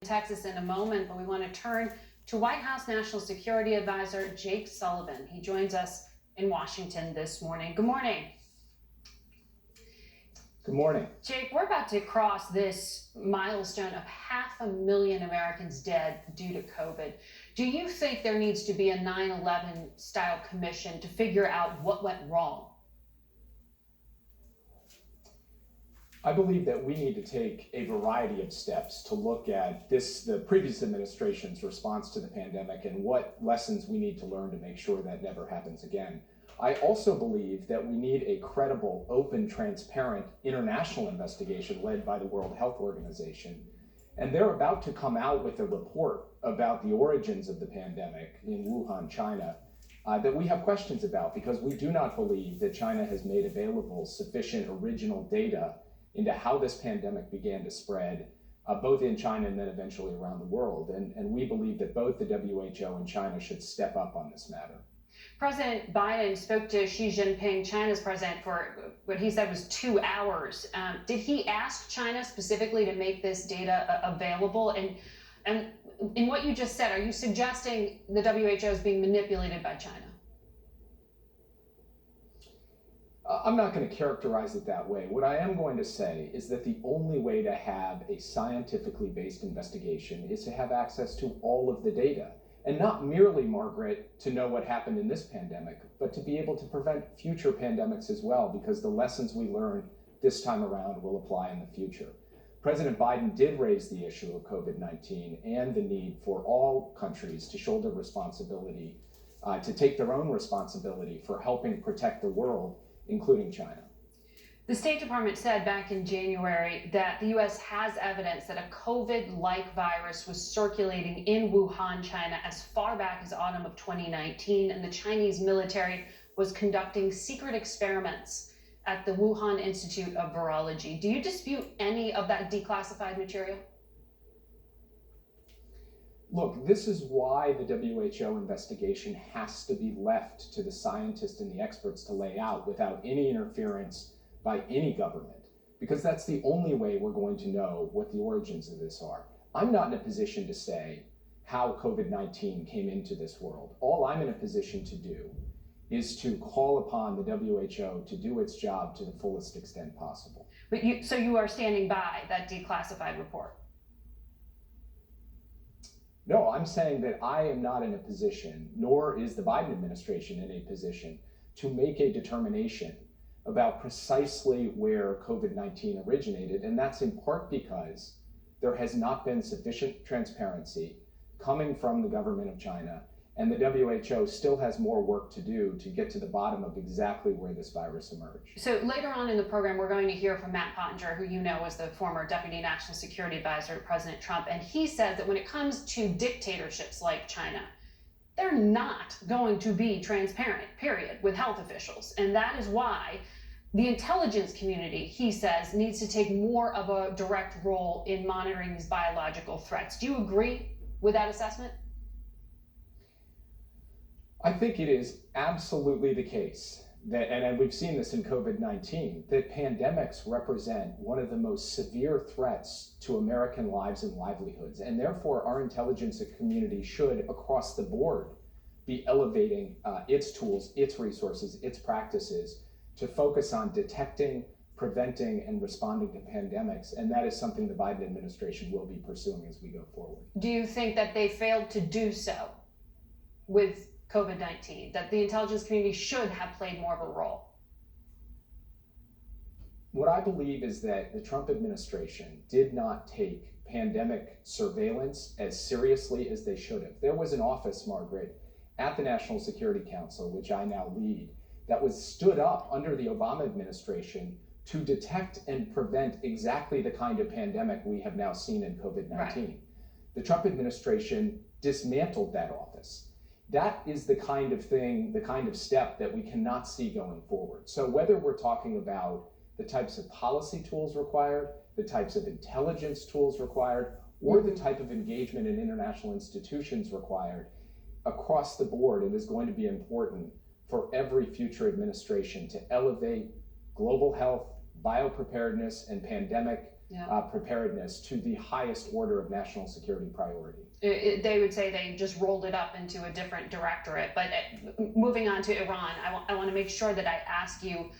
Texas in a moment, but we want to turn to White House National Security Advisor Jake Sullivan. He joins us in Washington this morning. Good morning. Good morning. Jake, we're about to cross this milestone of 500,000 Americans dead due to COVID. Do you think there needs to be a 9/11 style commission to figure out what went wrong? I believe that we need to take a variety of steps to look at the previous administration's response to the pandemic and what lessons we need to learn to make sure that never happens again. I also believe that we need a credible, open, transparent international investigation led by the World Health Organization. And they're about to come out with a report about the origins of the pandemic in Wuhan, China, that we have questions about because we do not believe that China has made available sufficient original data into how this pandemic began to spread, both in China and then eventually around the world. And we believe that both the WHO and China should step up on this matter. President Biden spoke to Xi Jinping, China's president, for what he said was 2 hours. Did he ask China specifically to make this data available? And in what you just said, are you suggesting the WHO is being manipulated by China? I'm not going to characterize it that way. What I am going to say is that the only way to have a scientifically based investigation is to have access to all of the data. And not merely, Margaret, to know what happened in this pandemic, but to be able to prevent future pandemics as well, because the lessons we learned this time around will apply in the future. President Biden did raise the issue of COVID-19 and the need for all countries to shoulder responsibility, to take their own responsibility for helping protect the world, including China. The State Department said back in January that the U.S. has evidence that a COVID-like virus was circulating in Wuhan, China, as far back as autumn of 2019, and the Chinese military was conducting secret experiments at the Wuhan Institute of Virology. Do you dispute any of that declassified material? Look, this is why the WHO investigation has to be left to the scientists and the experts to lay out without any interference by any government, because that's the only way we're going to know what the origins of this are. I'm not in a position to say how COVID-19 came into this world. All I'm in a position to do is to call upon the WHO to do its job to the fullest extent possible. But so you are standing by that declassified report? No, I'm saying that I am not in a position, nor is the Biden administration in a position, to make a determination about precisely where COVID-19 originated. And that's in part because there has not been sufficient transparency coming from the government of China, and the WHO still has more work to do to get to the bottom of exactly where this virus emerged. So later on in the program, we're going to hear from Matt Pottinger, who you know was the former Deputy National Security Advisor to President Trump. And he says that when it comes to dictatorships like China, they're not going to be transparent, period, with health officials. And that is why the intelligence community, he says, needs to take more of a direct role in monitoring these biological threats. Do you agree with that assessment? I think it is absolutely the case that, and we've seen this in COVID-19, that pandemics represent one of the most severe threats to American lives and livelihoods. And therefore, our intelligence community should, across the board, be elevating its tools, its resources, its practices to focus on detecting, preventing, and responding to pandemics. And that is something the Biden administration will be pursuing as we go forward. Do you think that they failed to do so with COVID-19, that the intelligence community should have played more of a role? What I believe is that the Trump administration did not take pandemic surveillance as seriously as they should have. There was an office, Margaret, at the National Security Council, which I now lead, that was stood up under the Obama administration to detect and prevent exactly the kind of pandemic we have now seen in COVID-19. Right. The Trump administration dismantled that office. That is the kind of thing, the kind of step that we cannot see going forward. So whether we're talking about the types of policy tools required, the types of intelligence tools required, or the type of engagement in international institutions required, across the board, it is going to be important for every future administration to elevate global health, biopreparedness, and pandemic preparedness to the highest order of national security priority. They would say they just rolled it up into a different directorate. But moving on to Iran, I want to make sure that I ask you